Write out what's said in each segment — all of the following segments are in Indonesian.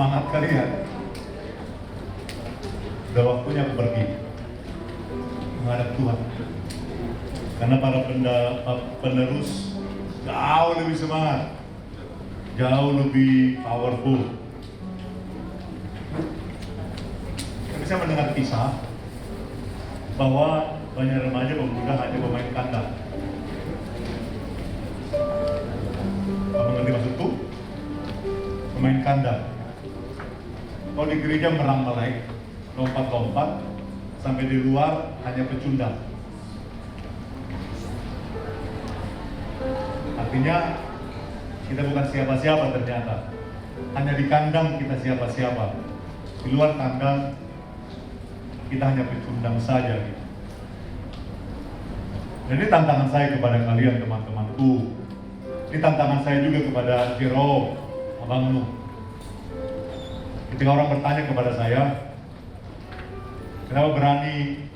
semangat kalian. Udah waktunya aku pergi menghadap Tuhan. Karena para penerus jauh lebih semangat, jauh lebih powerful. Kita bisa mendengar kisah bahwa banyak remaja pemuda hanya pemain kandang. Kamu ngerti maksudku? Pemain kandang. Kalau di gereja merang melek, lompat-lompat, sampai di luar hanya pecundang. Artinya kita bukan siapa-siapa ternyata. Hanya di kandang kita siapa-siapa. Di luar kandang kita hanya pecundang saja gitu. Dan ini tantangan saya kepada kalian teman-temanku. Ini tantangan saya juga kepada Jerome, abangmu. Ketika orang bertanya kepada saya, kenapa berani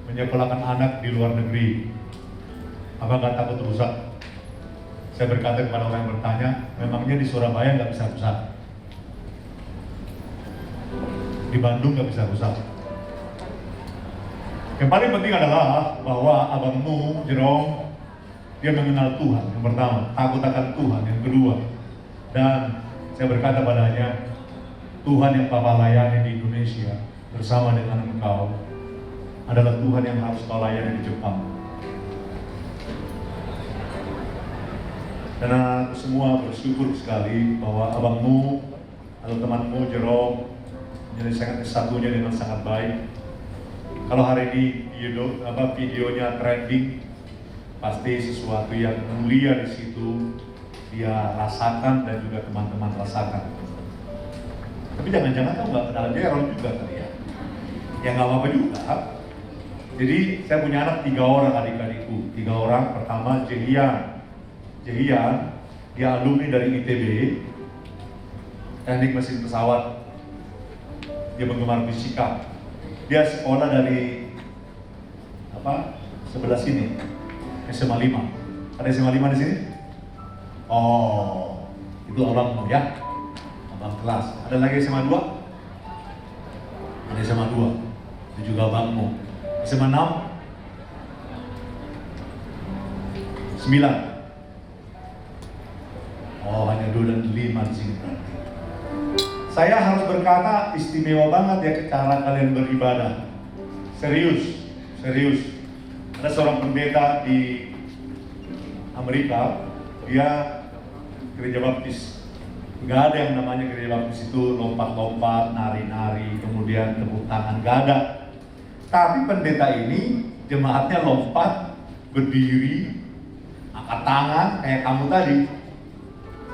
menyekolahkan anak di luar negeri? Apa nggak takut rusak? Saya berkata kepada orang yang bertanya, memangnya di Surabaya nggak bisa rusak? Di Bandung nggak bisa rusak? Yang paling penting adalah bahwa abangmu, Jerome, dia mengenal Tuhan, yang pertama, takut akan Tuhan, yang kedua. Dan saya berkata padanya, Tuhan yang Papa layani di Indonesia bersama dengan engkau adalah Tuhan yang harus kau layani di Jepang. Dan aku semua bersyukur sekali bahwa abangmu atau temanmu Jerome menjadi sangat satunya dengan sangat baik. Kalau hari ini videonya trending, pasti sesuatu yang mulia di situ dia rasakan dan juga teman-teman rasakan. Tapi jangan-jangan kamu nggak kenal Jerome juga kali ya? Ya nggak apa-apa juga. Jadi saya punya anak 3 orang adik-adikku. 3 orang, pertama Jehian, dia alumni dari ITB, teknik mesin pesawat. Dia penggemar fisika. Dia sekolah dari sebelah sini, SMA 5. Ada SMA 5 di sini? Oh, itu abangmu ya, abang kelas. Ada lagi SMA 2? Ada SMA 2, itu juga abangmu. SMA 6? 9? Oh, hanya 2 dan 5 di sini berarti. Saya harus berkata istimewa banget ya cara kalian beribadah. Serius. Ada seorang pendeta di Amerika, dia gereja baptis. Gak ada yang namanya gereja baptis itu lompat-lompat, nari-nari, kemudian tepuk tangan, gak ada. Tapi pendeta ini jemaatnya lompat, berdiri, angkat tangan kayak kamu tadi.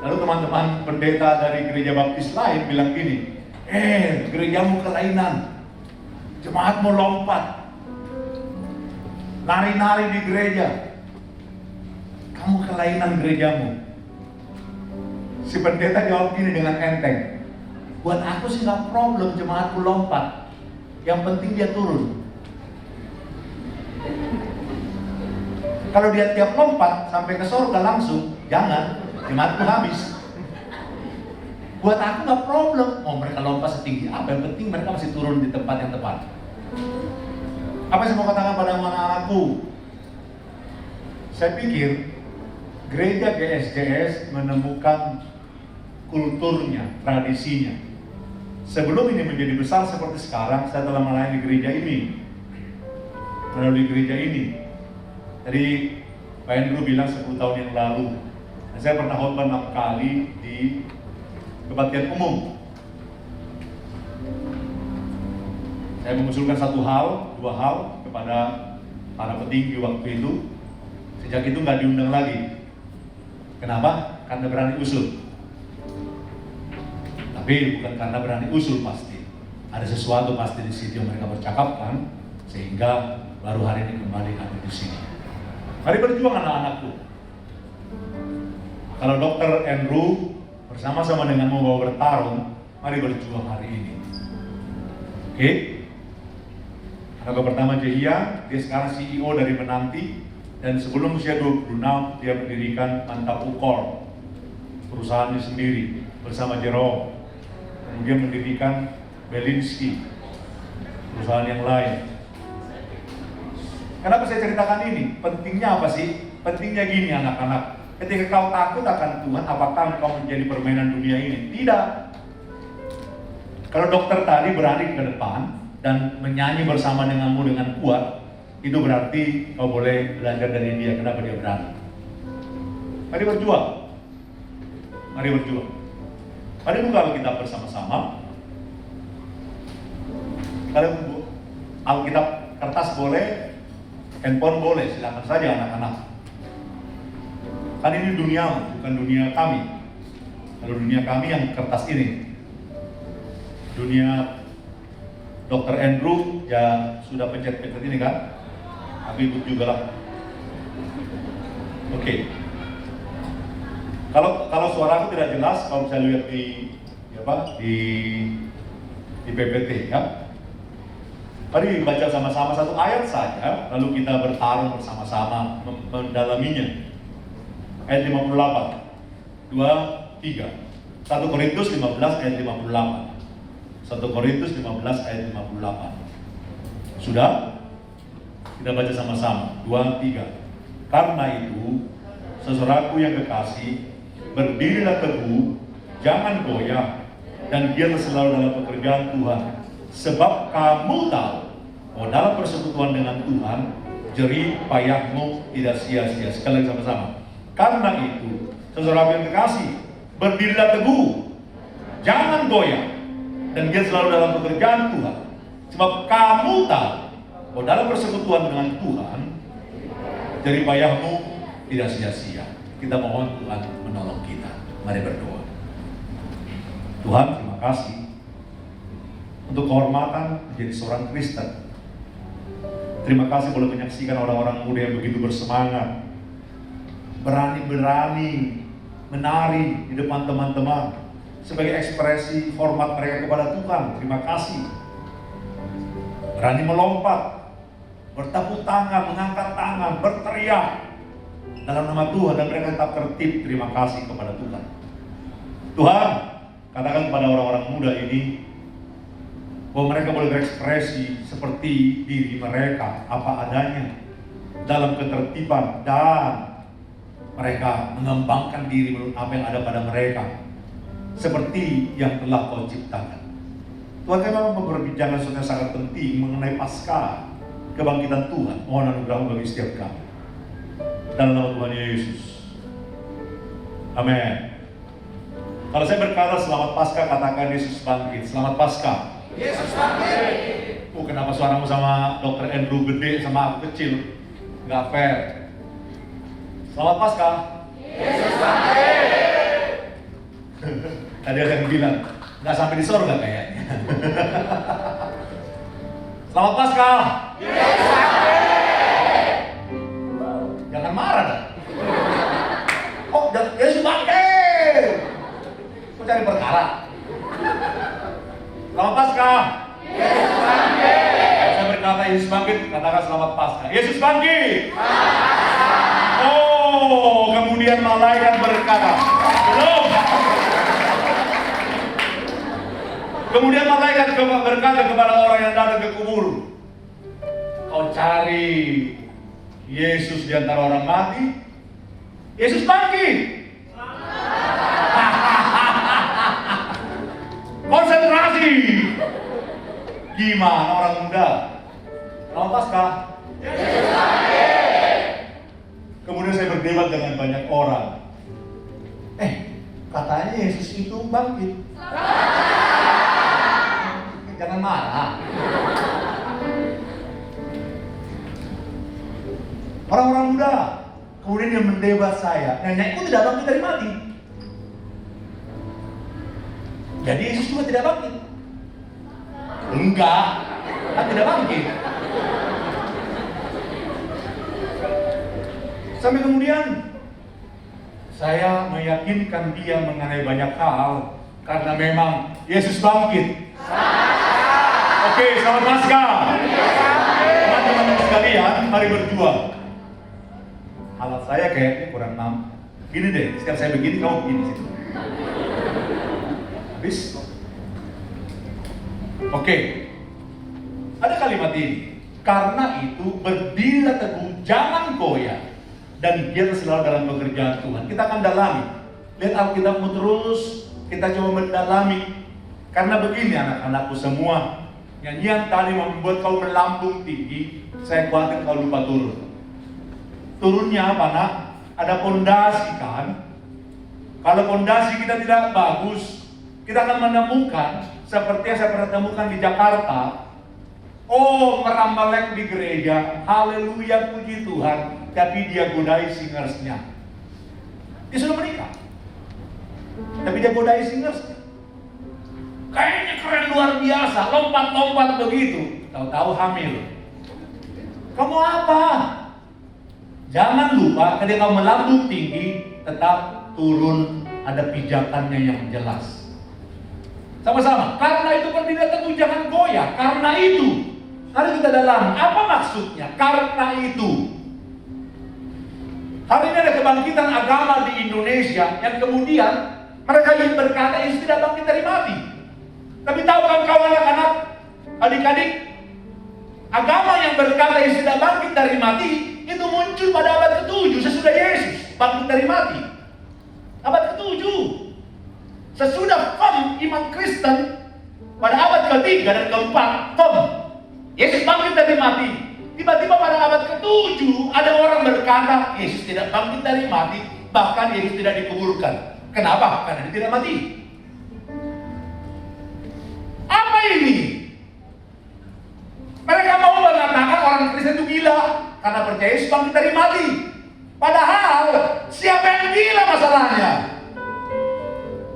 Lalu teman-teman pendeta dari gereja baptis lain bilang gini, gerejamu kelainan, jemaatmu lompat, nari-nari di gereja, kamu kelainan gerejamu. Si pendeta jawab gini dengan enteng, buat aku sih nggak problem jemaatku lompat, yang penting dia turun. Kalau dia tiap lompat sampai ke surga langsung, jangan. Jemaatku habis. Buat aku nggak problem. Mau mereka lompat setinggi apa, yang penting mereka masih turun di tempat yang tepat. Apa yang saya mau katakan pada anak-anakku? Saya pikir gereja GSJS menemukan kulturnya, tradisinya. Sebelum ini menjadi besar seperti sekarang, saya telah melayani gereja ini, melalui gereja ini. Tadi Pak Andrew bilang 10 tahun yang lalu. Saya pernah khotbah 6 kali di kebaktian umum. Saya mengusulkan 2 hal kepada para petinggi waktu itu. Sejak itu nggak diundang lagi. Kenapa? Karena berani usul. Tapi bukan karena berani usul pasti. Ada sesuatu pasti di situ yang mereka bercakapkan, sehingga baru hari ini kembali ada di sini. Mari berjuang anak-anakku. Kalau Dr. Andrew bersama-sama dengan mau bertarung, mari berjuang hari ini. Oke? Anak pertama Jehia, dia sekarang CEO dari Menanti, dan sebelum usia 26 dia mendirikan Mantap Ukor, perusahaannya sendiri bersama Jerome. kemudian mendirikan Belinsky, perusahaan yang lain. Kenapa saya ceritakan ini? Pentingnya apa sih? Pentingnya gini anak-anak, ketika kau takut akan Tuhan, apakah kau menjadi permainan dunia ini? Tidak. Kalau dokter tadi berani ke depan dan menyanyi bersama denganmu dengan kuat, itu berarti kau boleh belajar dari dia. Kenapa dia berani? Mari berjuang. Mari berjuang. Mari buka Alkitab bersama-sama. Kalian Alkitab kertas boleh, handphone boleh, silakan saja anak-anak. Kan ini dunia, bukan dunia kami. Kalau dunia kami yang kertas ini. Dunia Dr. Andrew ya sudah pencet-pencet ini kan. Aku ikut juga lah. Oke. Kalau suaraku tidak jelas, kalau bisa lihat di PPT ya. Mari baca sama-sama satu ayat saja, lalu kita bertarung bersama-sama mendalaminya. Ayat 58, 2, 3. 1 Korintus 15 ayat 58. 1 Korintus 15 ayat 58. Sudah? Kita baca sama-sama. 2, 3. Karena itu, saudaraku yang kekasih, berdirilah teguh, jangan goyah, dan giatlah selalu dalam pekerjaan Tuhan. Sebab kamu tahu bahwa dalam persekutuan dengan Tuhan, jerih payahmu tidak sia-sia. Sekali lagi sama-sama. Karena itu, saudaraku yang kekasih, berdirilah teguh, jangan goyah, dan giat selalu dalam pekerjaan Tuhan. Sebab kamu tahu bahwa dalam persekutuan dengan Tuhan, jerih payahmu tidak sia-sia. Kita mohon Tuhan menolong kita. Mari berdoa. Tuhan, terima kasih untuk kehormatan menjadi seorang Kristen. Terima kasih boleh menyaksikan orang-orang muda yang begitu bersemangat, berani-berani menari di depan teman-teman sebagai ekspresi hormat mereka kepada Tuhan. Terima kasih. Berani melompat, bertepuk tangan, mengangkat tangan, berteriak dalam nama Tuhan, dan mereka tetap tertib. Terima kasih kepada Tuhan. Tuhan, katakan kepada orang-orang muda ini bahwa mereka boleh berekspresi seperti diri mereka apa adanya dalam ketertiban, dan mereka mengembangkan diri menurut apa yang ada pada mereka seperti yang telah Kau ciptakan. Tuhan, kami memang berbicara sesuatu yang sangat penting mengenai pasca kebangkitan Tuhan. Mohon anugerah bagi setiap kami dalam nama Tuhan Yesus. Amin. Kalau saya berkata selamat Paskah, katakan Yesus bangkit. Selamat Paskah. Yesus bangkit. Kenapa suaramu sama Dr. Andrew gede sama aku kecil? Nggak fair. Selamat Paskah. Yesus bangkit. Tadi ada yang bilang nggak sampai di surga kayaknya. Selamat Paskah. Yesus bangkit. Jangan marah dah. Oh, Yesus bangkit. Kok cari perkara? Selamat Paskah. Yesus bangkit. Saya berkata Yesus bangkit, katakan selamat Paskah. Yesus bangkit. Oh, kemudian malaikat berkata, belum. Kemudian malaikat berkata kepada orang yang datang ke kubur, kau cari Yesus di antara orang mati? Yesus bangkit. Konsentrasi. Gimana orang muda? Selamat Paskah. Yesus bangkit. Kemudian saya berdebat dengan banyak orang. Katanya Yesus itu bangkit. Jangan marah. Orang-orang muda kemudian dia mendebat saya. Nenekku tidak bangkit dari mati. Jadi Yesus juga tidak bangkit. Enggak, kan tidak bangkit. Sampai kemudian saya meyakinkan dia mengenai banyak hal karena memang Yesus bangkit. Oke, selamat Paskah. Teman-teman sekalian, mari berjuang. Alat saya kayaknya kurang nampak. Gini deh, setiap saya begini kamu begini situ. Habis Oke, ada kalimat ini. Karena itu berdirilah teguh, jangan goyah, dan giat selalu dalam pekerjaan Tuhan. Kita akan dalami. Lihat Alkitabmu terus, kita coba mendalami. Karena begini anak-anakku semua, nyanyian tadi membuat kau melambung tinggi, saya khawatir kau lupa turun. Turunnya apa nak? Ada pondasi kan? Kalau pondasi kita tidak bagus, kita akan menemukan seperti yang saya pernah temukan di Jakarta. Oh, merambalek di gereja, haleluya, puji Tuhan, tapi dia godai singersnya. Dia sudah menikah, tapi dia godai singersnya. Kayaknya keren luar biasa, lompat-lompat begitu, tahu-tahu hamil. Kamu apa? Jangan lupa, ketika kamu melambung tinggi, tetap turun, ada pijakannya yang jelas. Sama-sama, karena itu berdiri teguh, jangan goyah. Karena itu, mari kita dalam, apa maksudnya? Karena itu. Hari ini ada kebangkitan agama di Indonesia yang kemudian mereka ingin berkata Yesus tidak bangkit dari mati. Tapi tahu kan kau anak-anak, adik-adik, agama yang berkata Yesus tidak bangkit dari mati itu muncul pada abad ke-7 sesudah Yesus bangkit dari mati. Abad ke-7. Sesudah iman Kristen pada abad ke-3 dan ke-4, Yesus bangkit dari mati. Tiba-tiba pada abad ke-7 ada orang berkata Yesus tidak bangkit dari mati, bahkan Yesus tidak dikuburkan. Kenapa? Karena dia tidak mati. Apa ini? Mereka mau mengatakan orang Kristen itu gila karena percaya Yesus bangkit dari mati. Padahal siapa yang gila masalahnya?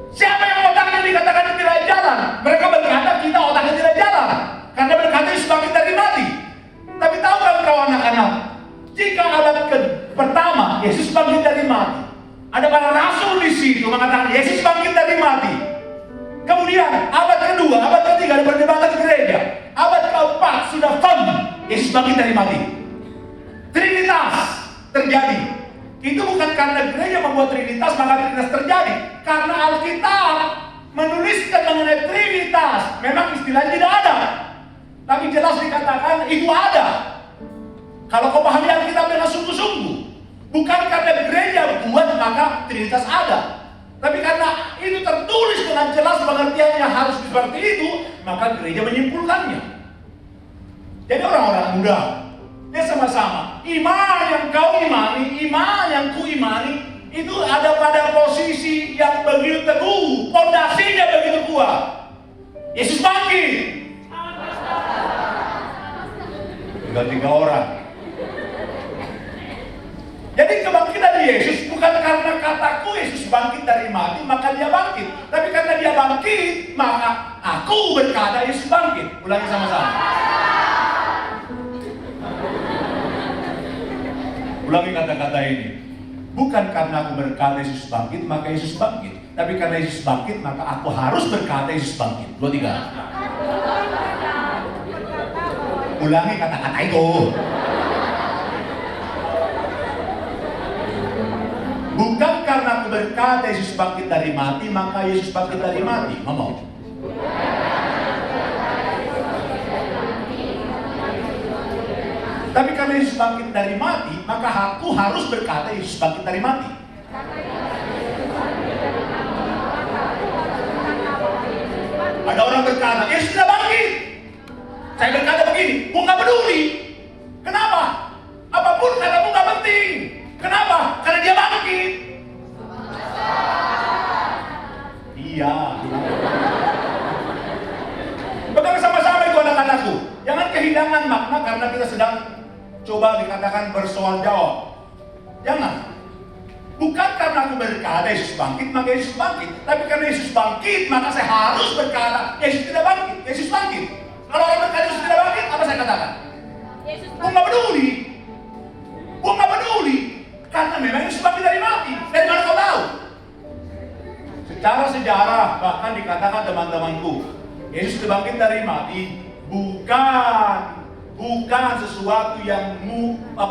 Siapa yang otaknya dikatakan tidak jalan? Mereka berkata kita otaknya tidak jalan karena berkata Yesus bangkit dari mati. Tapi tahu kan kau anak-anak, jika abad pertama Yesus bangkit dari mati, ada para rasul di situ mengatakan Yesus bangkit dari mati. Kemudian abad kedua, abad ketiga ada perdebatan gereja. Abad keempat sudah Yesus bangkit dari mati. Trinitas terjadi. Itu bukan karena gereja membuat Trinitas maka Trinitas terjadi, karena Alkitab menuliskan mengenai Trinitas. Memang istilahnya tidak ada, tapi jelas dikatakan itu ada. Kalau kau pahami Alkitab dengan sungguh-sungguh, bukan karena gereja buat maka Trinitas ada, tapi karena itu tertulis dengan jelas pengertiannya harus seperti itu, maka gereja menyimpulkannya. Jadi orang-orang muda, dia sama-sama iman yang kau imani, iman yang ku imani, itu ada pada posisi yang begitu teguh, fondasinya begitu kuat. Yesus bangkit. Tinggal 3 orang. Jadi kebangkitan Yesus bukan karena kataku Yesus bangkit dari mati maka dia bangkit, tapi karena dia bangkit maka aku berkata Yesus bangkit. Ulangi sama-sama. Ulangi kata-kata ini. Bukan karena aku berkata Yesus bangkit maka Yesus bangkit, tapi karena Yesus bangkit maka aku harus berkata Yesus bangkit. 2, 3. Ulangi kata-kata itu. Bukan karena aku berkata Yesus bangkit dari mati maka Yesus bangkit dari mati. Ngomong. Tapi karena Yesus bangkit dari mati, maka aku harus berkata Yesus bangkit dari mati. Ada orang berkata, Yesus tidak bangkit. Saya berkata begini, gua nggak peduli. Kenapa? Apapun katamu nggak penting. Kenapa? Karena dia bangkit. Iya. Pegang sama-sama itu anak-anakku. Jangan kehilangan makna karena kita sedang coba dikatakan bersoal jawab. Jangan. Bukan karena aku berkata Yesus bangkit maka Yesus bangkit, tapi karena Yesus bangkit maka saya harus berkata Yesus tidak bangkit. Yesus bangkit. Kalau orang berkata Yesus tidak bangkit, apa saya katakan? Gua nggak peduli. Gua nggak peduli. Karena memang Yesus bangkit dari mati. Dari mana kau tahu? Secara sejarah bahkan dikatakan teman-temanku, Yesus bangkit dari mati bukan sesuatu yang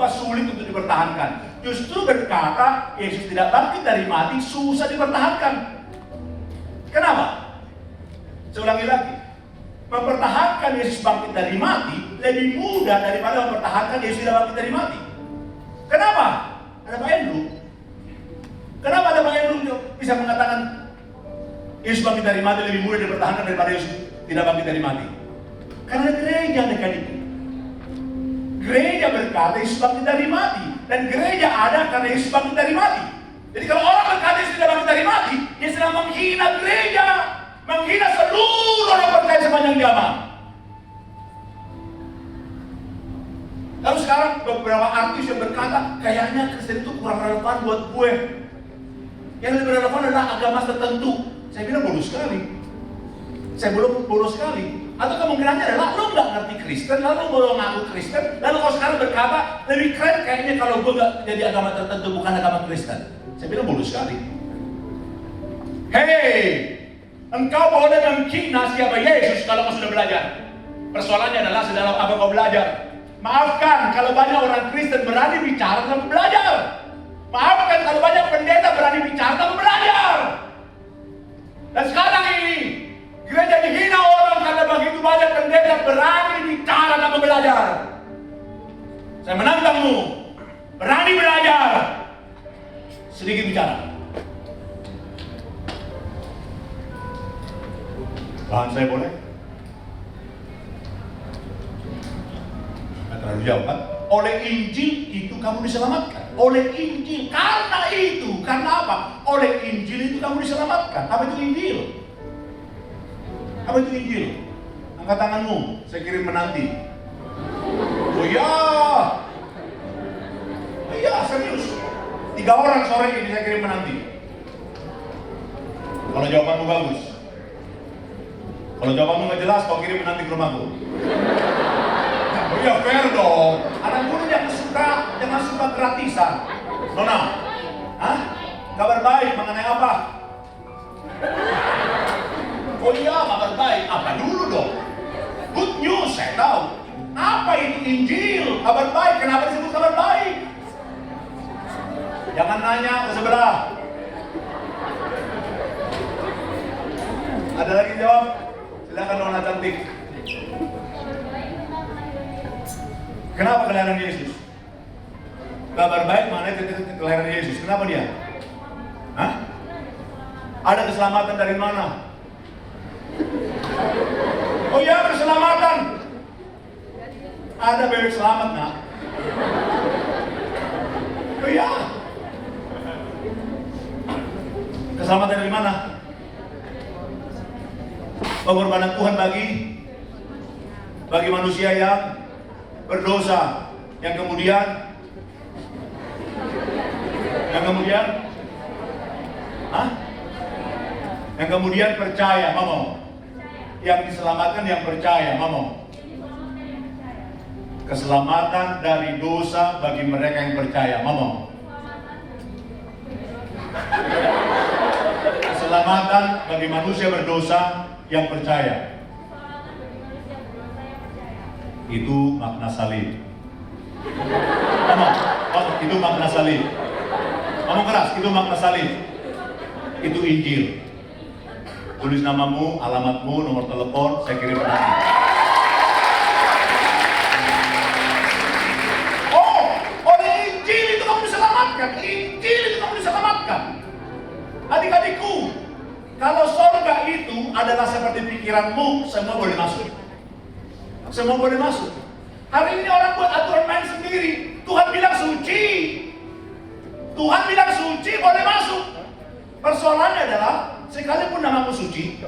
sulit untuk dipertahankan. Justru berkata Yesus tidak bangkit dari mati susah dipertahankan. Kenapa? Saya ulangi lagi. mempertahankan Yesus bangkit dari mati lebih mudah daripada mempertahankan Yesus tidak bangkit dari mati. Kenapa? Ada Pak Andrew. Kenapa ada Pak Andrew bisa mengatakan Yesus bangkit dari mati lebih mudah dipertahankan daripada Yesus tidak bangkit dari mati? Karena gereja dekat itu. Gereja berkata Yesus bangkit dari mati, dan gereja ada karena Yesus bangkit dari mati. Jadi kalau orang berkata Yesus tidak bangkit dari mati, dia sedang menghina gereja, menghina seluruh orang percaya sepanjang zaman. Lalu sekarang beberapa artis yang berkata, kayaknya Kristen itu kurang relevan buat gue. Yang lebih relevan adalah agama tertentu. Saya bilang bodoh sekali. Saya belum bodoh sekali. Atau kemungkinannya adalah lo nggak ngerti Kristen, lalu lo ngaku Kristen, lalu kalau sekarang berkata lebih keren kayaknya kalau gue nggak jadi agama tertentu, bukan agama Kristen. Saya bilang bodoh sekali. Hei, engkau boleh menghina siapa Yesus kalau kau sudah belajar. Persoalannya adalah sedalam apa kau belajar. Maafkan kalau banyak orang Kristen berani bicara tanpa belajar. Maafkan kalau banyak pendeta berani bicara tanpa belajar. Dan sekarang ini gereja dihina orang karena begitu banyak pendeta berani bicara tanpa belajar. Saya menantangmu, berani belajar, sedikit bicara. Bahan saya boleh? Nggak terlalu jauh kan? Oleh Injil itu kamu diselamatkan. Oleh Injil, karena itu, karena apa? Oleh Injil itu kamu diselamatkan. Apa itu Injil? Apa itu Injil? Angkat tanganmu, saya kirim menanti. Oh iya, iya serius. 3 orang sore ini saya kirim menanti. Kalau jawabanmu bagus. Kalau jawabanmu nggak jelas, kau kirim menanti ke rumahku. Oh iya fair dong. Anak muda jangan suka gratisan. Nona, hah? Kabar baik mengenai apa? Oh iya, kabar baik. Apa dulu dong? Good news, saya tahu. Apa itu Injil? Kabar baik. Kenapa disebut kabar baik? Jangan nanya ke sebelah. Ada lagi jawab? Silakan Nona cantik. Kenapa kelahiran Yesus? Kabar baik maknanya kelahiran Yesus. Kenapa dia? Hah? Ada keselamatan dari mana? Oh iya, keselamatan. Ada bebek selamat, nak. Oh iya. Keselamatan dari mana? Pengorbanan Tuhan bagi manusia yang berdosa, yang kemudian percaya, mama. Yang diselamatkan yang percaya, mama. Keselamatan dari dosa bagi mereka yang percaya, mama. Keselamatan bagi manusia berdosa yang percaya. Itu makna salib. Ngomong, itu makna salib. Ngomong keras, itu makna salib. Itu Injil. Tulis namamu, alamatmu, nomor telepon, saya kirim nanti. Oh, oleh Injil itu kamu diselamatkan. Injil itu kamu diselamatkan. Adik-adikku, kalau surga itu adalah seperti pikiranmu, semua boleh masuk. Semua boleh masuk. Hari ini orang buat aturan main sendiri. Tuhan bilang suci. Tuhan bilang suci, boleh masuk. Persoalannya adalah, sekalipun namamu suci,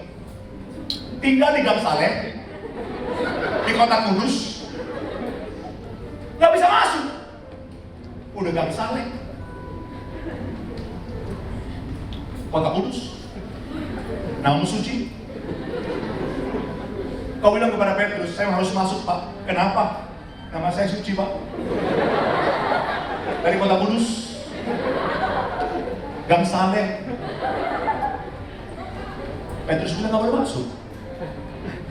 tinggal di Gang Saleh, di kota Kudus, nggak bisa masuk. Udah Gang Saleh, kota Kudus, namamu suci. Kau bilang kepada Petrus, saya harus masuk Pak. Kenapa? Nama saya suci Pak. Dari kota Kudus, Gang Saleh. Petrus bilang nggak boleh masuk.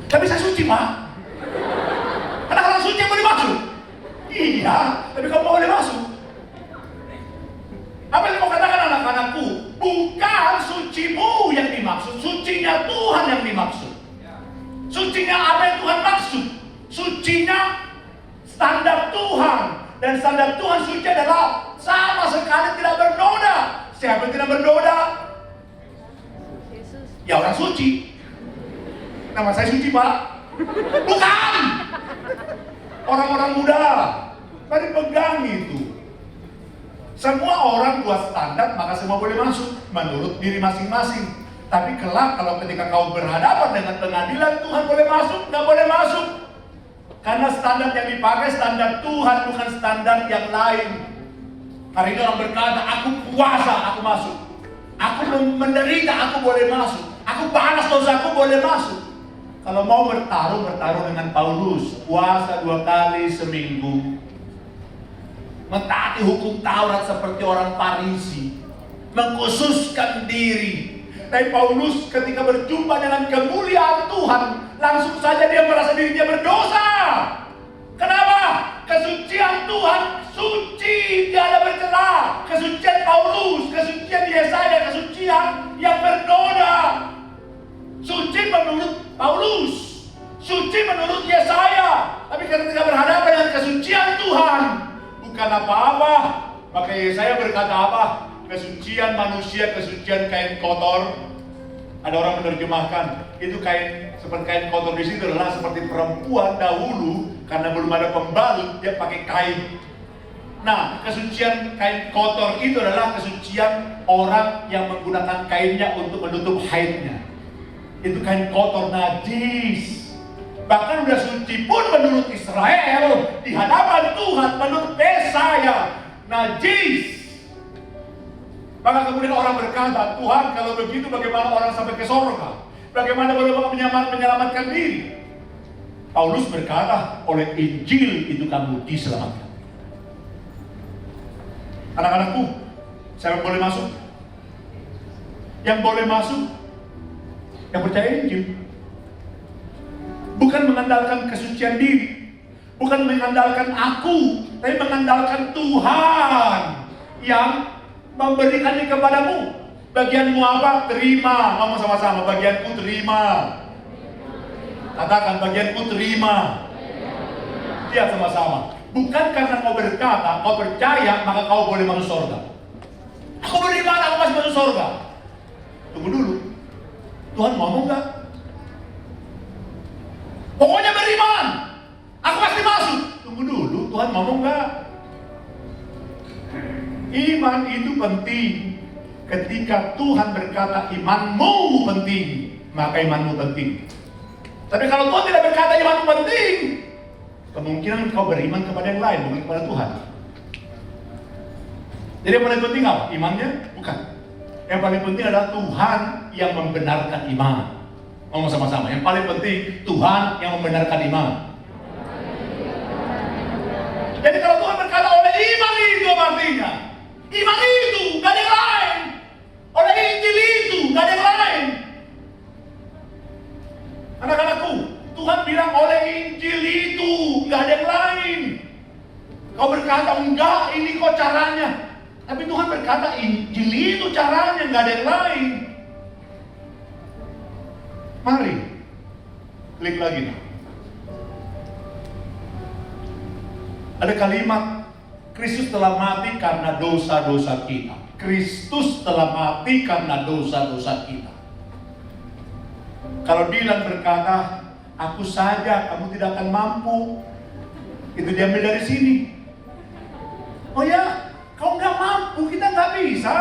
Tapi saya suci Pak. Karena orang suci boleh masuk. Iya, tapi kamu boleh masuk. Apa yang mau katakan anak-anakku? Bukan sucimu yang dimaksud, sucinya Tuhan yang dimaksud. Sucinya apa sucinya standar Tuhan. Dan standar Tuhan suci adalah sama sekali tidak bernoda. Siapa yang tidak bernoda? Ya orang suci. Nama saya suci, Pak? Bukan! Orang-orang muda. Mari pegang itu. Semua orang buat standar, maka semua boleh masuk menurut diri masing-masing. Tapi kelak kalau ketika kau berhadapan dengan pengadilan, Tuhan boleh masuk, nggak boleh masuk. Karena standar yang dipakai standar Tuhan, bukan standar yang lain. Hari ini orang berkata, aku puasa, aku masuk. Aku menderita, aku boleh masuk. Aku balas dosaku, boleh masuk. Kalau mau bertarung dengan Paulus. Puasa 2 kali seminggu. Mentaati hukum Taurat seperti orang Farisi. Mengkhususkan diri. Tapi Paulus ketika berjumpa dengan kemuliaan Tuhan, langsung saja dia merasa dirinya berdosa. Kenapa? Kesucian Tuhan suci, tiada bercela. Kesucian Paulus, kesucian Yesaya, kesucian yang bernoda. Suci menurut Paulus, suci menurut Yesaya. Tapi ketika berhadapan dengan kesucian Tuhan, bukan apa-apa. Maka Yesaya berkata apa? Kesucian manusia, kesucian kain kotor. Ada orang menerjemahkan itu kain, seperti kain kotor di situ adalah seperti perempuan dahulu karena belum ada pembalut, dia pakai kain. Nah, kesucian kain kotor itu adalah kesucian orang yang menggunakan kainnya untuk menutup haidnya. Itu kain kotor, najis. Bahkan udah suci pun menurut Israel di hadapan Tuhan, menurut Yesaya najis. Maka kemudian orang berkata, Tuhan kalau begitu bagaimana orang sampai ke surga? Bagaimana boleh menyelamatkan diri? Paulus berkata, oleh Injil itu kamu diselamatkan. Anak-anakku, siapa yang boleh masuk? Yang boleh masuk yang percaya Injil. Bukan mengandalkan kesucian diri, bukan mengandalkan aku, tapi mengandalkan Tuhan yang memberikannya kepadamu. Bagianmu apa? Terima. Ngomong sama-sama, bagianku terima. Katakan, bagianku terima. Lihat sama-sama. Bukan karena kau berkata, kau percaya, maka kau boleh masuk surga. Aku beriman, aku masih masuk surga. Tunggu dulu. Tuhan ngomong gak? Pokoknya beriman, aku pasti masuk. Tunggu dulu, Tuhan ngomong gak? Iman itu penting. Ketika Tuhan berkata imanmu penting, maka imanmu penting. Tapi kalau Tuhan tidak berkata imanmu penting, kemungkinan kau beriman kepada yang lain, bukan kepada Tuhan. Jadi yang paling penting apa? Imannya? Bukan. Yang paling penting adalah Tuhan yang membenarkan iman. Ngomong sama-sama. Yang paling penting Tuhan yang membenarkan iman. Jadi kalau Tuhan berkata oleh iman itu artinya iman itu, gak ada yang lain. Oleh Injil itu, gak ada yang lain. Anak-anakku, Tuhan bilang oleh Injil itu, gak ada yang lain. Kau berkata, enggak, ini kok caranya. Tapi Tuhan berkata, Injil itu caranya, gak ada yang lain. Mari, klik lagi. Ada kalimat, Kristus telah mati karena dosa-dosa kita. Kristus telah mati karena dosa-dosa kita. Kalau Dylan berkata, aku saja, kamu tidak akan mampu. Itu diambil dari sini. Oh ya, kau nggak mampu, kita nggak bisa.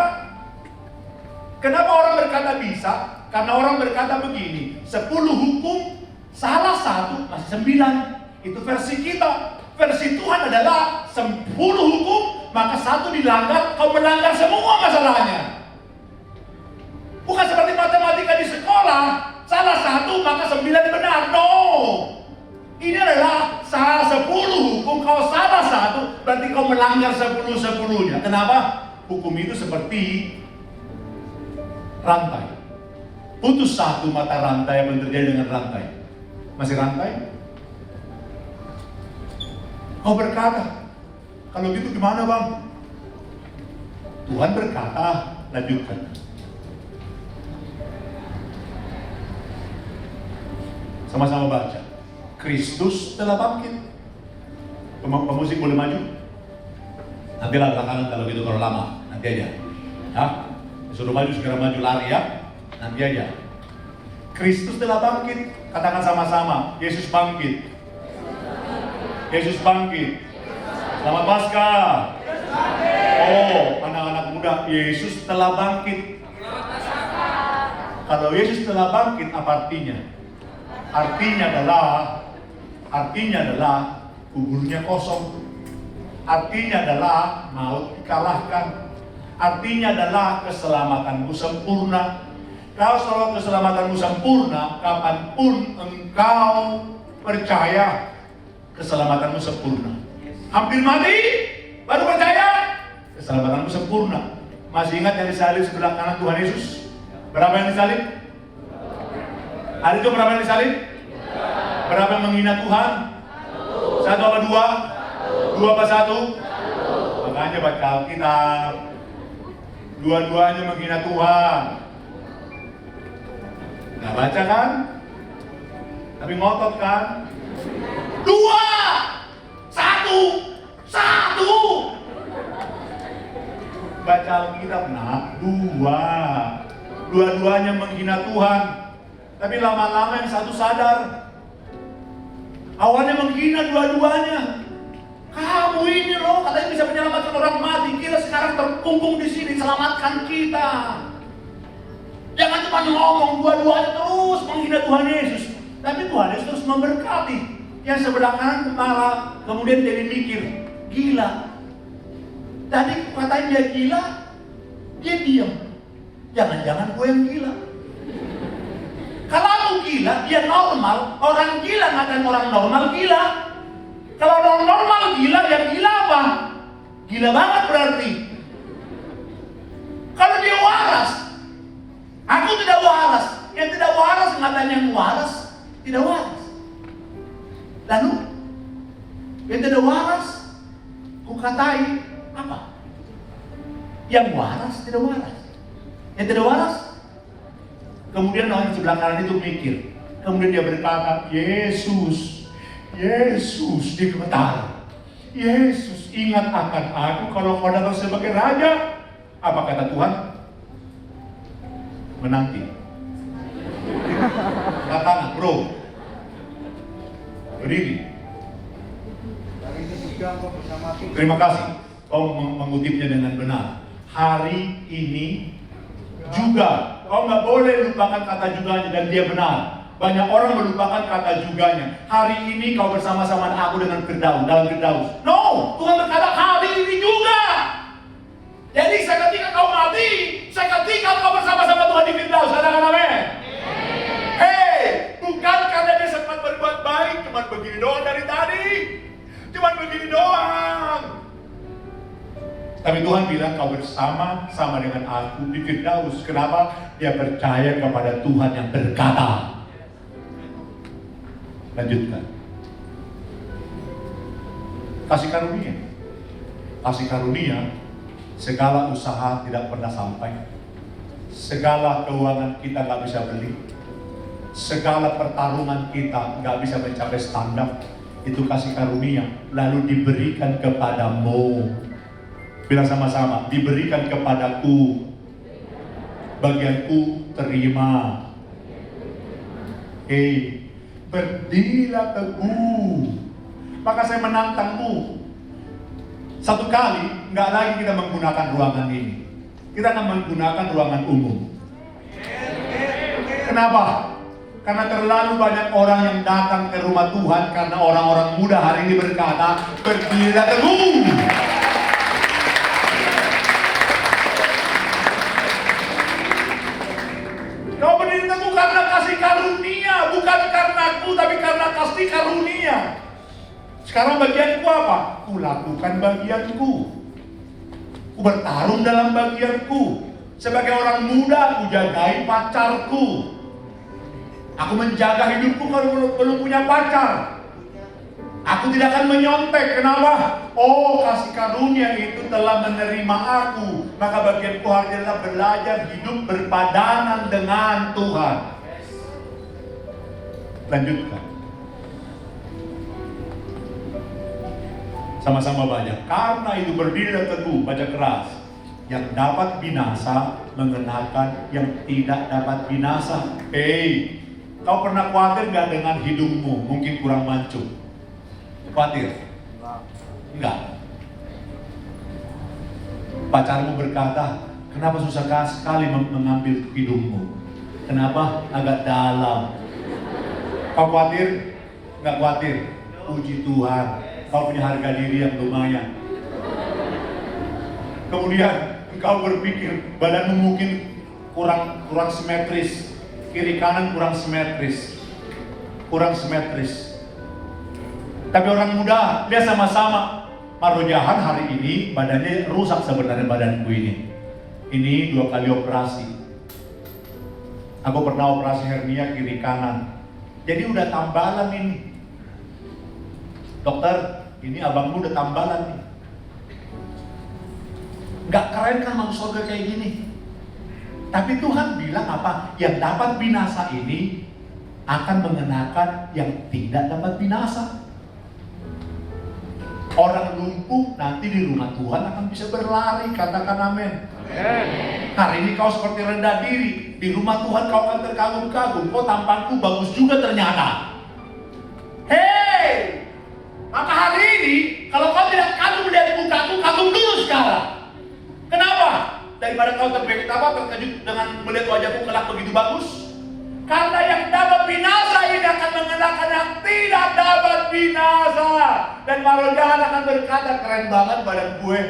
Kenapa orang berkata bisa? Karena orang berkata begini, 10 hukum, salah satu masih 9. Itu versi kita. Versi Tuhan adalah 10 hukum, maka 1 dilanggar, kau melanggar semua masalahnya. Bukan seperti matematika di sekolah, salah 1 maka 9 benar. No. Ini adalah salah 10 hukum, kau salah 1, berarti kau melanggar 10-10-nya. Kenapa? Hukum itu seperti rantai. Putus 1 mata rantai, yang terjadi dengan rantai. Masih rantai? Kau berkata, kalau gitu gimana bang? Tuhan berkata, lanjutkan. Sama-sama baca. Kristus telah bangkit. Pemusik boleh maju? Nantilah belakangan kalau gitu, kalau lama. Nanti aja. Ya, suruh maju, segera maju, lari ya. Nanti aja. Kristus telah bangkit. Katakan sama-sama, Yesus bangkit. Yesus bangkit. Selamat Paskah. Oh, anak-anak muda, Yesus telah bangkit. Kalau Yesus telah bangkit, apa artinya? Artinya adalah kuburnya kosong. Artinya adalah maut dikalahkan. Artinya adalah keselamatanmu sempurna. Kalau keselamatanmu sempurna, kapanpun engkau percaya keselamatanmu sempurna. Hampir mati, baru percaya keselamatanmu sempurna. Masih ingat yang disalib sebelah kanan Tuhan Yesus? Berapa yang disalib? Hari itu berapa yang disalib? Berapa yang menghina Tuhan? 1 apa 2? 2 apa 1? Makanya baca Alkitab. Dua-duanya menghina Tuhan. Nggak baca kan? Tapi ngotot kan? 2! 1! Baca Alkitab, nah 2. Dua-duanya menghina Tuhan. Tapi lama-lama yang satu sadar. Awalnya menghina dua-duanya. Kamu ini loh, katanya bisa menyelamatkan orang mati. Kita sekarang terkungkung di sini, selamatkan kita. Jangan cuma ngomong, dua-duanya terus menghina Tuhan Yesus. Tapi Tuhan Yesus terus memberkati. Yang sebelah kanan malah kemudian jadi mikir, gila. Tadi katanya dia gila, dia diam. Jangan-jangan gue yang gila. Kalau aku gila, dia normal. Orang gila ngatain orang normal gila. Kalau orang normal gila, yang gila apa? Gila banget berarti. Kalau dia waras, aku tidak waras. Yang tidak waras ngatain yang waras, tidak waras. Lalu, yang tidak waras, ku katai apa? Yang waras tidak waras. Yang tidak waras. Kemudian orang sebelah kanan itu mikir. Kemudian dia berkata, Yesus, dia gemetar. Yesus, ingat akan aku kalau kau datang sebagai raja. Apa kata Tuhan? Menanti. Katakan, bro. Berdiri. Terima kasih. Kau mengutipnya dengan benar. Hari ini juga, kau nggak boleh lupakan kata juganya, dan dia benar. Banyak orang melupakan kata juganya. Hari ini kau bersama-sama aku dengan Firdaus, dalam Firdaus. No, Tuhan berkata hari ini juga. Jadi seketika kau mati, seketika kau bersama-sama Tuhan di Firdaus. Katakan amin. Hei, bukan karena dia sempat berbuat baik, cuma begini doang dari tadi. Cuma begini doang. Tapi Tuhan bilang kau bersama-sama dengan aku di Firdaus. Kenapa? Dia percaya kepada Tuhan yang berkata. Lanjutkan. Kasih karunia. Kasih karunia, segala usaha tidak pernah sampai. Segala keuangan kita gak bisa beli. Segala pertarungan kita gak bisa mencapai standar. Itu kasih karunia. Lalu diberikan kepadamu. Bilang sama-sama, diberikan kepadaku. Bagianku terima. Hei, berdirilah teguh. Maka saya menantangmu. Satu kali, nggak lagi kita menggunakan ruangan ini. Kita akan menggunakan ruangan umum. Kenapa? Karena terlalu banyak orang yang datang ke rumah Tuhan karena orang-orang muda hari ini berkata, berdirilah teguh. Kau berdiri teguh karena kasih karunia, bukan karena aku, tapi karena kasih karunia. Sekarang bagianku apa? Ku lakukan bagianku. Ku bertarung dalam bagianku. Sebagai orang muda, aku jagai pacarku. Aku menjaga hidupku kalau belum punya pacar. Aku tidak akan menyontek. Kenapa? Oh, kasih karunia itu telah menerima aku. Maka bagianku adalah belajar hidup berpadanan dengan Tuhan. Lanjutkan. Sama-sama baca. Karena itu berdiri dan teguh, baca keras. Yang dapat binasa mengenakan yang tidak dapat binasa. Kau pernah khawatir gak dengan hidupmu? Mungkin kurang mancung. Khawatir? Enggak. Pacarmu berkata, kenapa susah sekali mengambil hidupmu? Kenapa? Agak dalam. Kau khawatir? Enggak khawatir. Puji Tuhan, kau punya harga diri yang lumayan. Kemudian engkau berpikir badanmu mungkin kurang simetris, kiri kanan kurang simetris. Tapi orang muda, dia sama-sama. Marojahan hari ini badannya rusak sebenarnya badanku ini. Ini 2 kali operasi. Aku pernah operasi hernia kiri kanan. Jadi udah tambalan ini. Dokter, ini abangmu udah tambalan nih. Gak keren kan masuk surga kayak gini? Tapi Tuhan bilang apa? Yang dapat binasa ini akan mengenakan yang tidak dapat binasa. Orang lumpuh nanti di rumah Tuhan akan bisa berlari, katakan amin. Hari ini kau seperti rendah diri, di rumah Tuhan kau akan terkagum-kagum. Kok tampangku bagus juga ternyata. Hei, maka hari ini kalau kau tidak kagum melihat mukaku, kagum dulu sekarang. Kenapa? Daripada kau terkejut dengan melihat wajahku kelak begitu bagus. Karena yang dapat binasa ini akan mengenakan yang tidak dapat binasa. Dan Marojahan akan berkata, keren banget badan gue,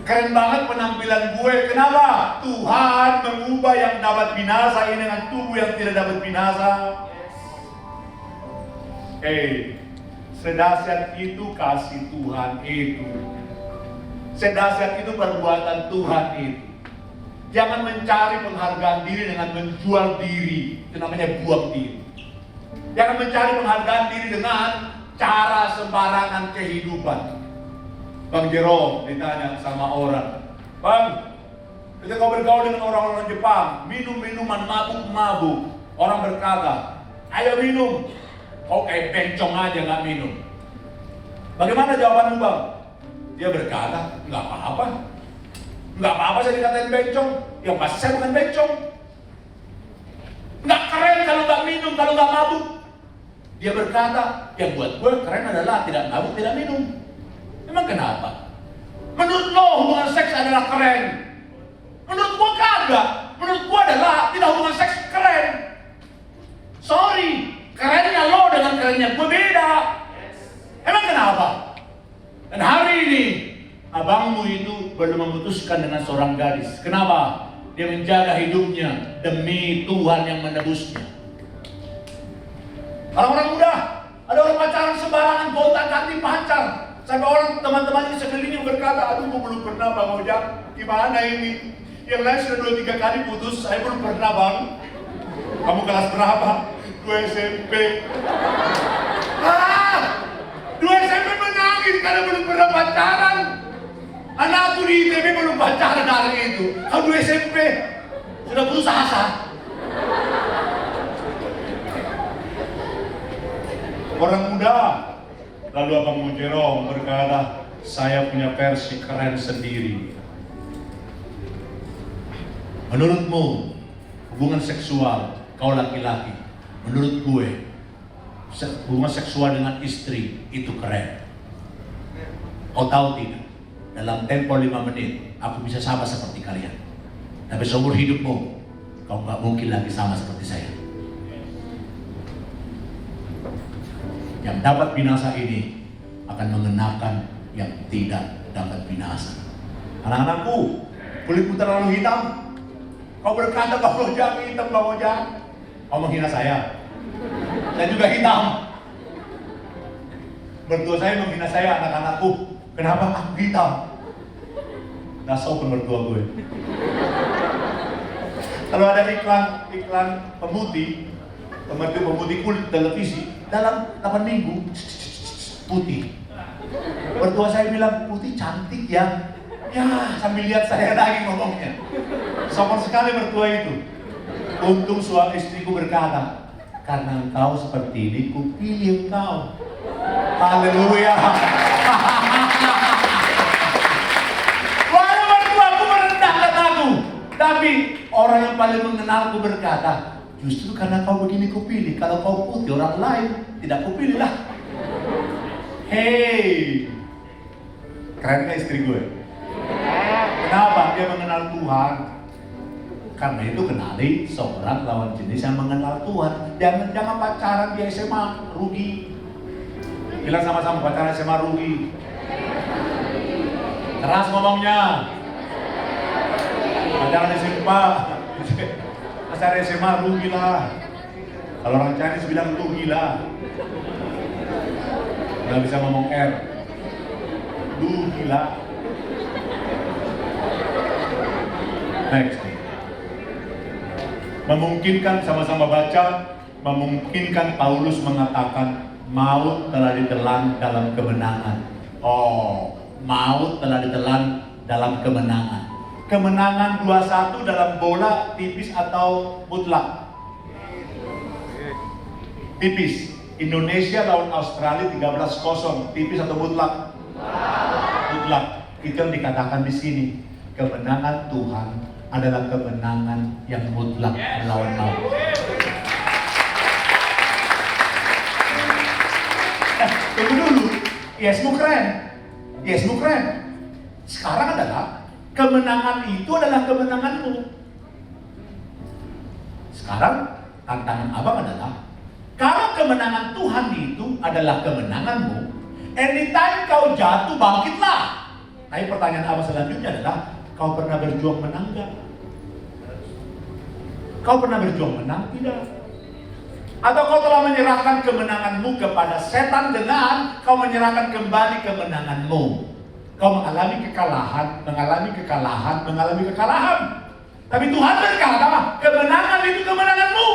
keren banget penampilan gue. Kenapa? Tuhan mengubah yang dapat binasa ini dengan tubuh yang tidak dapat binasa. Sedahsyat itu kasih Tuhan itu. Sedahsyat itu perbuatan Tuhan itu. Jangan mencari penghargaan diri dengan menjual diri. Itu namanya buang diri. Jangan mencari penghargaan diri dengan cara sembarangan kehidupan. Bang Jerome ditanya sama orang, Bang, ketika kau bergaul dengan orang-orang Jepang, minum minuman mabuk-mabuk, orang berkata, ayo minum. Kau kayak bencong aja gak minum. Bagaimana jawabanmu, Bang? Dia berkata, nggak apa-apa. Nggak apa-apa saya dikatain bencong. Yang pasti saya bukan bencong. Nggak keren kalau nggak minum, kalau nggak mabuk. Dia berkata, yang buat gue keren adalah tidak mabuk, tidak minum. Emang kenapa? Menurut lo hubungan seks adalah keren. Menurut gue kagak. Menurut gue adalah tidak hubungan seks keren. Sorry, kerennya lo dengan kerennya gue beda. Emang kenapa? Dan hari ini abangmu itu belum memutuskan dengan seorang gadis. Kenapa? Dia menjaga hidupnya demi Tuhan yang menebusnya. Orang-orang muda, ada orang pacaran sembarangan, gonta-ganti pacar. Sampai orang teman-teman di sekelilingnya berkata, aduh gue belum pernah Bang Ojak, gimana ini? Yang lain sudah 2-3 kali putus, saya belum pernah Bang. Kamu kelas berapa? 2 SMP. 2 SMP menangis karena belum pernah pacaran. Anakku di ITB belum pacaran hari itu. Kau 2 SMP sudah putus asa. Orang muda. Lalu Abang Jerome berkata, saya punya versi keren sendiri. Menurutmu hubungan seksual kau laki-laki, menurut gue hubungan seksual dengan istri itu keren. Kau tahu tidak? Dalam tempo 5 menit aku bisa sama seperti kalian. Tapi seumur hidupmu kau gak mungkin lagi sama seperti saya. Yang dapat binasa ini akan mengenakan yang tidak dapat binasa. Anak-anakku, kulitmu terlalu hitam. Kau berkata Bang Ojak hitam, Bang Ojak. Kau menghina saya. Saya juga hitam. Mertua saya menghina saya, anak-anakku. Kenapa aku hitam? Gak sopan mertua gue. Kalau ada iklan pemutih, pemutih kulit televisi, dalam 8 minggu putih. Mertua saya bilang, putih cantik ya. Ya, sambil lihat saya lagi ngomongnya. Sopan sekali mertua itu. Untung suami istriku berkata, karena engkau seperti ini, kupilih engkau. Haleluya. Walaupun aku merendahkan aku, tapi orang yang paling mengenalku berkata, justru karena kau begini kupilih. Kalau kau putih orang lain, tidak kupilih lah. Hei, keren gak istri gue? Kenapa? Dia mengenal Tuhan. Karena itu kenali seorang lawan jenis yang mengenal Tuhan. Jangan pacaran di SMA, rugi. Bilang sama-sama, pacaran SMA rugi. Keras ngomongnya. Pacaran SMA, pacaran SMA rugi lah. Kalau orang Chinese bilang rugi lah. Nggak bisa ngomong R. Rugi lah. Next. Memungkinkan, sama-sama baca, memungkinkan Paulus mengatakan maut telah ditelan dalam kemenangan. Oh, maut telah ditelan dalam kemenangan. Kemenangan 2-1 dalam bola tipis atau mutlak? Tipis. Indonesia lawan Australia 13-0, tipis atau mutlak? Mutlak. Itu yang dikatakan di sini. Kemenangan Tuhan adalah kemenangan yang mutlak melawan maut. Tunggu dulu, Yesmu keren. Yesmu keren. Sekarang adalah kemenangan itu adalah kemenanganmu. Sekarang tantangan abang adalah, kalau kemenangan Tuhan itu adalah kemenanganmu, anytime kau jatuh, bangkitlah. Tapi pertanyaan abang selanjutnya adalah, kau pernah berjuang menang gak? Kau pernah berjuang menang? Tidak. Atau kau telah menyerahkan kemenanganmu kepada setan dengan kau menyerahkan kembali kemenanganmu. Kau mengalami kekalahan. Tapi Tuhan berkata, kemenangan itu kemenanganmu.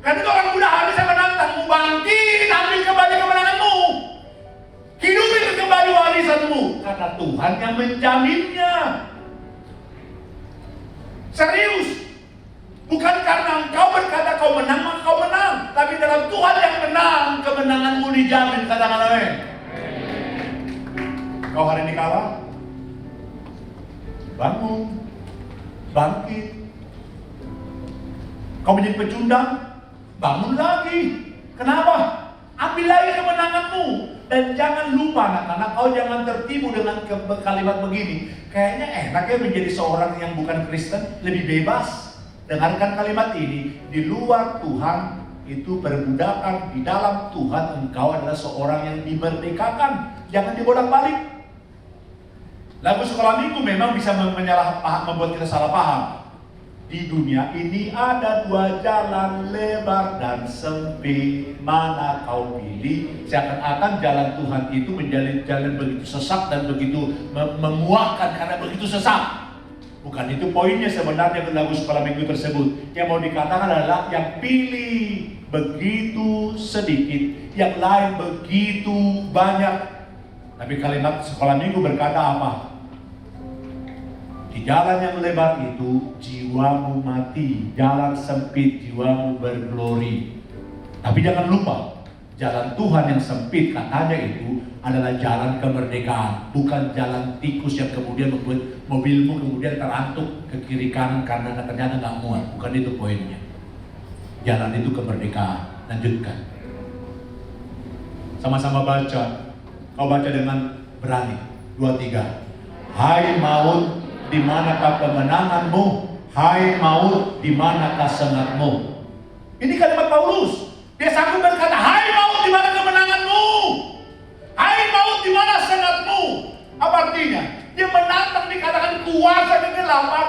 Karena itu orang muda habis menantangmu, bangkit, ambil kembali kemenanganmu. Hidupi kembali warisanmu. Karena Tuhan yang menjaminnya. Serius. Bukan karena engkau berkata kau menang, maka kau menang. Tapi dalam Tuhan yang menang, kemenanganmu dijamin. Katakan amin. Kau hari ini kalah, bangun, bangkit. Kau menjadi pecundang, bangun lagi. Kenapa? Ambil lagi kemenanganmu. Dan jangan lupa anak-anak, kau jangan tertipu dengan kalimat begini. Kayaknya enak ya menjadi seorang yang bukan Kristen, lebih bebas. Dengarkan kalimat ini, di luar Tuhan itu perbudakan, di dalam Tuhan engkau adalah seorang yang dimerdekakan. Jangan dibolak-balik. Lagu sekolah minggu memang bisa membuat kita salah paham. Di dunia ini ada 2 jalan, lebar dan sempit. Mana kau pilih? Seakan-akan jalan Tuhan itu menjadi jalan begitu sesak dan begitu memuakkan karena begitu sesak. Bukan itu poinnya sebenarnya di lagu sekolah minggu tersebut. Yang mau dikatakan adalah yang pilih begitu sedikit, yang lain begitu banyak. Tapi kalimat sekolah minggu berkata apa? Di jalan yang lebar itu jiwamu mati, jalan sempit jiwamu berglori. Tapi jangan lupa, jalan Tuhan yang sempit katanya itu adalah jalan kemerdekaan, bukan jalan tikus yang kemudian membuat mobilmu kemudian terantuk ke kiri kanan karena ternyata nggak muat. Bukan itu poinnya. Jalan itu kemerdekaan. Lanjutkan. Sama-sama baca. Kau baca dengan berani. 2, 3. Hai maut, di manakah kemenanganmu? Hai maut, di manakah sengatmu? Ini kalimat Paulus. Dia sanggup berkata, hai maut, di mana kemenanganmu? Hai maut, di mana sengatmu? Apa artinya? Dia menantang dikatakan kuasa kegelapan.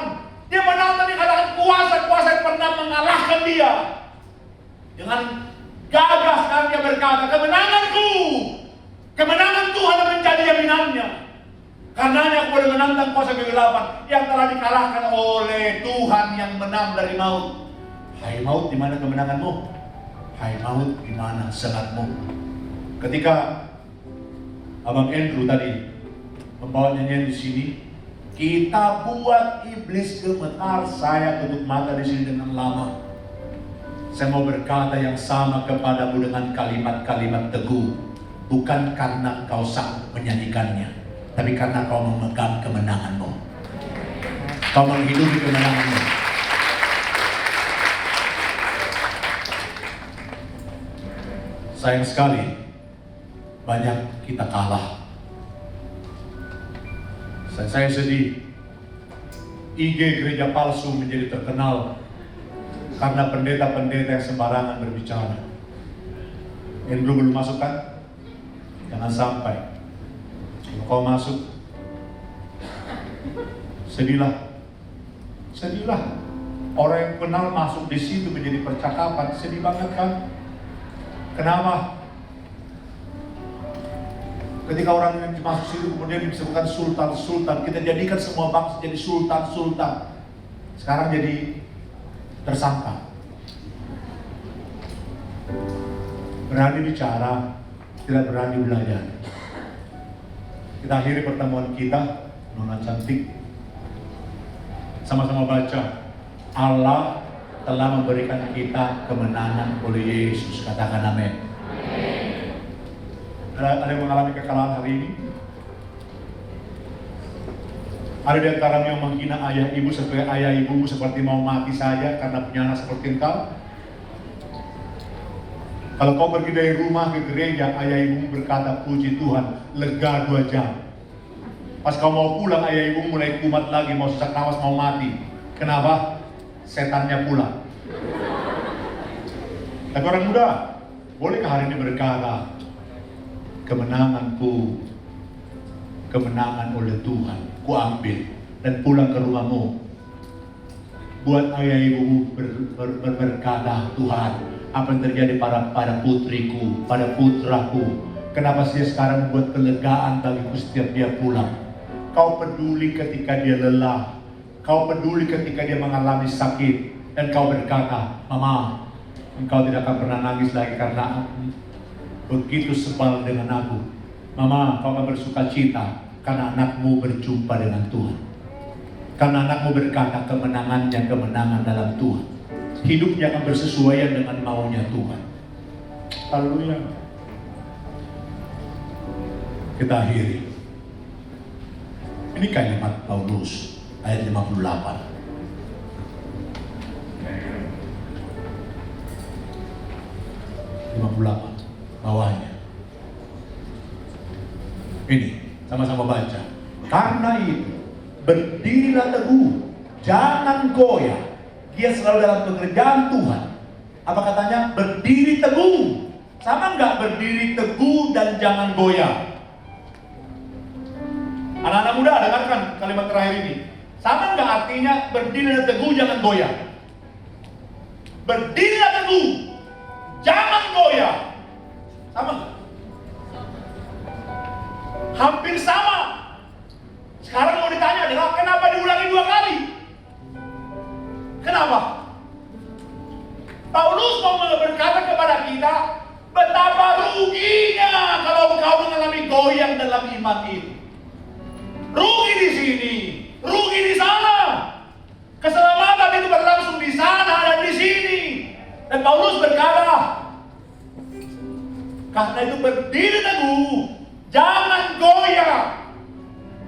Dia menantang dikatakan kuasa-kuasa yang pernah mengalahkan dia. Dengan gagah sekarang dia berkata, kemenanganku, kemenangan Tuhan yang menjadi jaminannya. Karenanya aku boleh menantang kuasa kegelapan yang telah dikalahkan oleh Tuhan yang menang dari maut. Hai maut, di mana kemenanganmu? Hai maut, di mana sengatmu? Ketika Abang Andrew tadi membawa nyanyian di sini, kita buat iblis gemetar. Saya tutup mata di sini dengan lama. Saya mau berkata yang sama kepadamu dengan kalimat-kalimat teguh. Bukan karena kau sanggup menyanyikannya, tapi karena kau memegang kemenanganmu. Kau menghidupi kemenanganmu. Sayang sekali, banyak kita kalah. Saya sedih. IG gereja palsu menjadi terkenal karena pendeta-pendeta yang sembarangan berbicara. Yang belum masuk kan? Jangan sampai. Kalau kau masuk, sedihlah. Sedihlah. Orang yang kenal masuk di situ menjadi percakapan. Sedih banget kan? Kenapa? Ketika orang yang masuk situ kemudian disebutkan sultan. Kita jadikan semua bangsa jadi sultan. Sekarang jadi tersangka. Berani bicara, tidak berani belajar. Kita akhiri pertemuan kita, Nona cantik. Sama-sama baca. Allah telah memberikan kita kemenangan oleh Yesus. Katakan amin. Ada yang mengalami kekalahan hari ini? Ada di antara yang menghina ayah ibu sebagai ayah ibumu seperti mau mati saja karena punya anak seperti engkau? Kalau kau pergi dari rumah ke gereja, ayah ibumu berkata, puji Tuhan, lega 2 jam. Pas kau mau pulang, ayah ibumu mulai kumat lagi, mau sesak napas, mau mati. Kenapa? Setannya pulang. Tapi orang muda, bolehkah hari ini berkata, kemenanganku, kemenangan oleh Tuhan, ku ambil dan pulang ke rumahmu. Buat ayah ibumu berkata, Tuhan, apa yang terjadi pada putriku, pada putraku, kenapa dia sekarang membuat kelegaan bagiku setiap dia pulang. Kau peduli ketika dia lelah, kau peduli ketika dia mengalami sakit, dan kau berkata, Mama, engkau tidak akan pernah nangis lagi karena begitu sebal dengan aku. Mama, kau akan bersuka cita karena anakmu berjumpa dengan Tuhan. Karena anakmu berkata kemenangannya kemenangan dalam Tuhan. Hidupnya akan bersesuaian dengan maunya Tuhan. Haleluya. Kita akhiri. Ini kalimat Paulus ayat 58. Bawahnya. Ini sama-sama baca. Karena itu berdirilah teguh, jangan goyah. Dia selalu dalam pekerjaan Tuhan. Apa katanya? Berdiri teguh. Sama nggak berdiri teguh dan jangan goyah? Anak-anak muda, dengarkan kalimat terakhir ini. Sama nggak artinya berdiri teguh jangan goyah? Berdirilah teguh, jangan goyah. Sama nggak? Hampir sama. Sekarang mau ditanya adalah kenapa diulangi 2 kali? Kenapa? Paulus mau berkata kepada kita, betapa ruginya kalau kau mengalami goyang dalam iman itu. Rugi di sini, rugi di sana. Keselamatan itu berlangsung di sana dan di sini. Dan Paulus berkata, karena itu berdiri teguh, jangan goyah.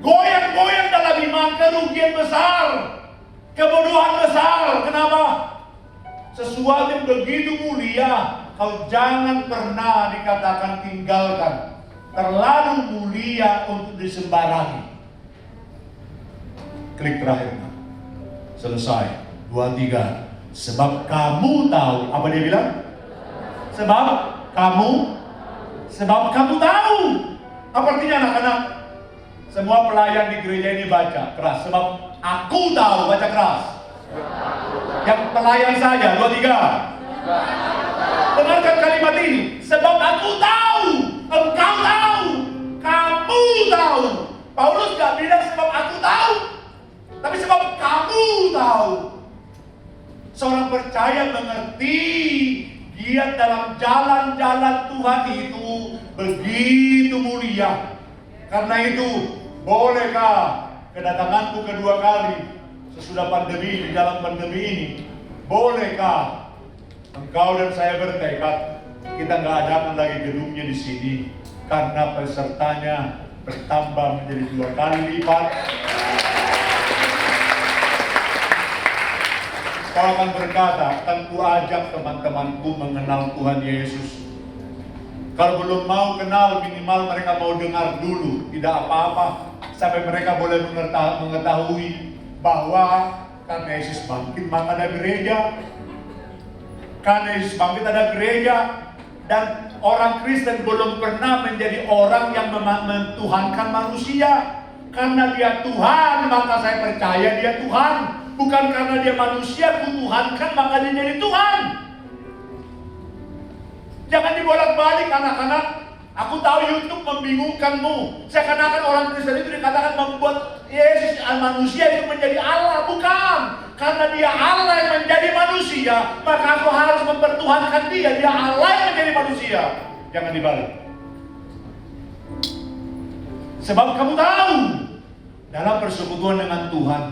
Goyang-goyang dalam iman, kerugian besar, kebodohan besar. Kenapa? Sesuatu yang begitu mulia, kau jangan pernah dikatakan tinggalkan. Terlalu mulia untuk disembarangi. Klik terakhir. Selesai. 2, 3. Sebab kamu tahu. Apa dia bilang? Sebab kamu tahu. Apa artinya anak-anak? Semua pelayan di gereja ini baca keras. Sebab aku tahu. Baca keras. Yang pelayan saja. 2, 3. Dengarkan kalimat ini. Sebab aku tahu. Engkau tahu. Kamu tahu. Paulus gak bilang sebab aku tahu, tapi sebab kamu tahu. Seorang percaya mengerti dia dalam jalan-jalan Tuhan itu begitu mulia. Karena itu, bolehkah kedatanganku kedua kali sesudah pandemi, di dalam pandemi ini, bolehkah Engkau dan saya bertekad, kita nggak adakan lagi gedungnya di sini karena pesertanya bertambah menjadi 2 kali lipat. Kau akan berkata, akan kuajak teman-temanku mengenal Tuhan Yesus. Kalau belum mau kenal, minimal mereka mau dengar dulu, tidak apa-apa, sampai mereka boleh mengetahui bahwa karena Yesus bangkit maka ada gereja. Karena Yesus bangkit ada gereja. Dan orang Kristen belum pernah menjadi orang yang mentuhankan manusia. Karena dia Tuhan, maka saya percaya dia Tuhan. Bukan karena dia manusia, kutuhankan maka dia jadi Tuhan. Jangan dibolak-balik anak-anak. Aku tahu YouTube membingungkanmu. Seakan-akan orang Kristen itu dikatakan membuat Yesus manusia itu menjadi Allah. Bukan. Karena dia Allah yang menjadi manusia, maka aku harus mempertuhankan dia. Dia Allah yang menjadi manusia. Jangan dibalik. Sebab kamu tahu, dalam persekutuan dengan Tuhan,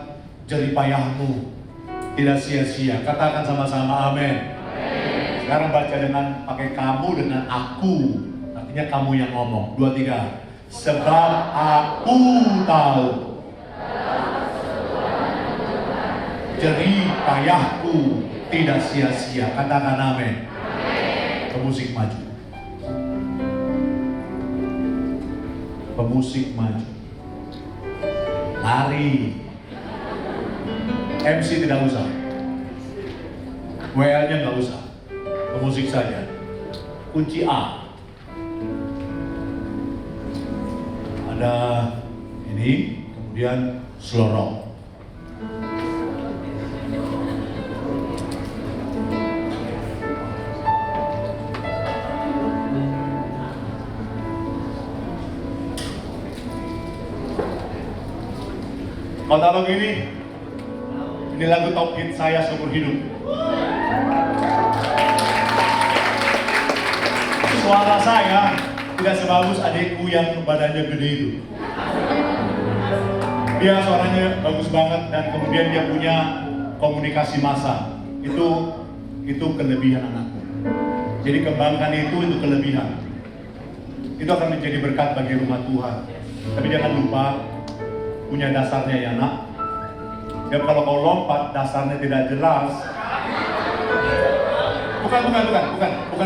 jerih payahmu tidak sia-sia. Katakan sama-sama amin. Sekarang baca dengan pakai kamu dengan aku. Artinya kamu yang ngomong. 2, 3. Sebab aku tahu jerih payahku tidak sia-sia. Katakan amin. Pemusik maju. Pemusik maju. Lari. MC tidak usah. WL-nya nggak usah. Pemusik saja. Kunci A. Ada ini, kemudian selorong. Kau tahu begini, ini lagu top hit saya seumur hidup. Suara saya tidak sebagus adikku yang badannya gede itu. Dia suaranya bagus banget dan kemudian dia punya komunikasi massa. Itu kelebihan anakku. Jadi kembangkan itu kelebihan. Itu akan menjadi berkat bagi rumah Tuhan. Tapi jangan lupa punya dasarnya ya nak. Dan kalau kau lompat dasarnya tidak jelas, bukan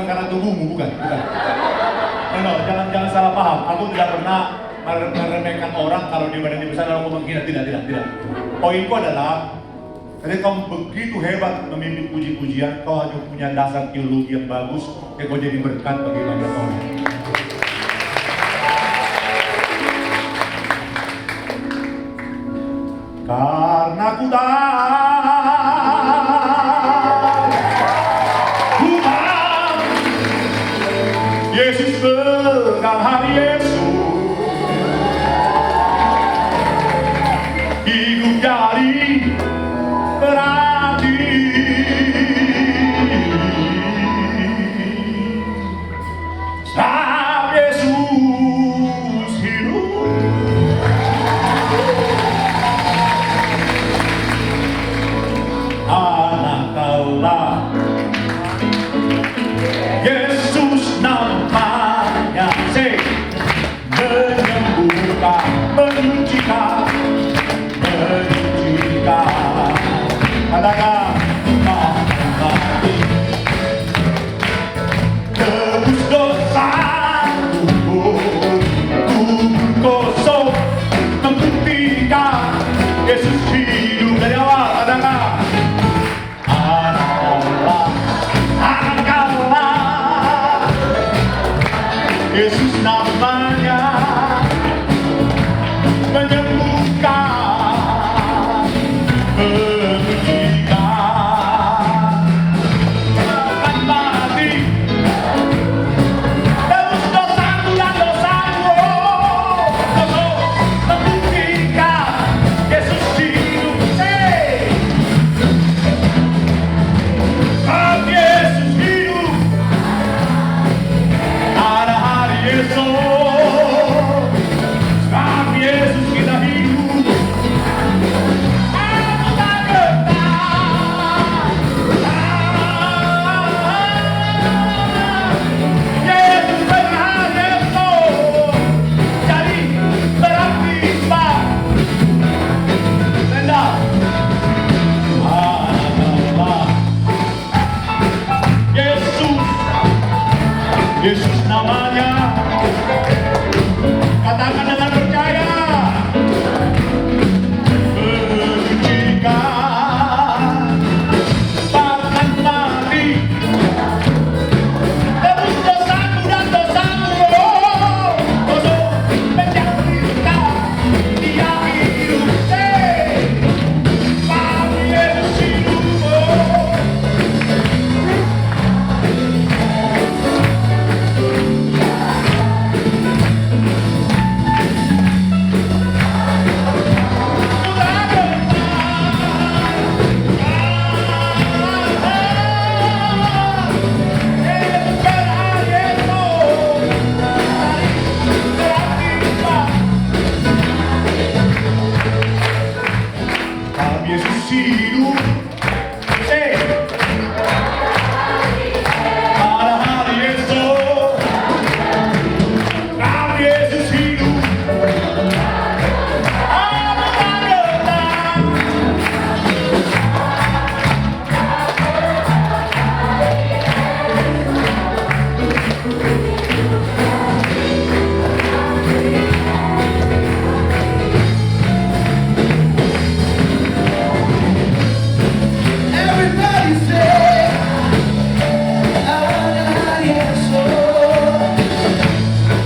karena tubuhmu, bukan. No, jangan salah paham. Aku tidak pernah meremehkan orang kalau dia badannya besar lalu aku menghina, tidak. Poinku adalah, ketika kau begitu hebat memimpin puji-pujian, kau hanya punya dasar teologi yang bagus, dan kau jadi berkat bagi banyak orang. Karena ku tahu Tuhan Yesus pengalaman Yesus hidup dari berarti saat Yesus hidup. Anak Allah Yesus namanya menyembuhkan, menyucikan, katakan mati tebus dosa tubuh kosong membuktikan Yesus hidup dari awal. Katakan anak Allah Yesus namanya menyembuhkan, menyucikan, bukan mati tebus dosaku dan dosamu, membuktikan Yesus hidup. Jesus.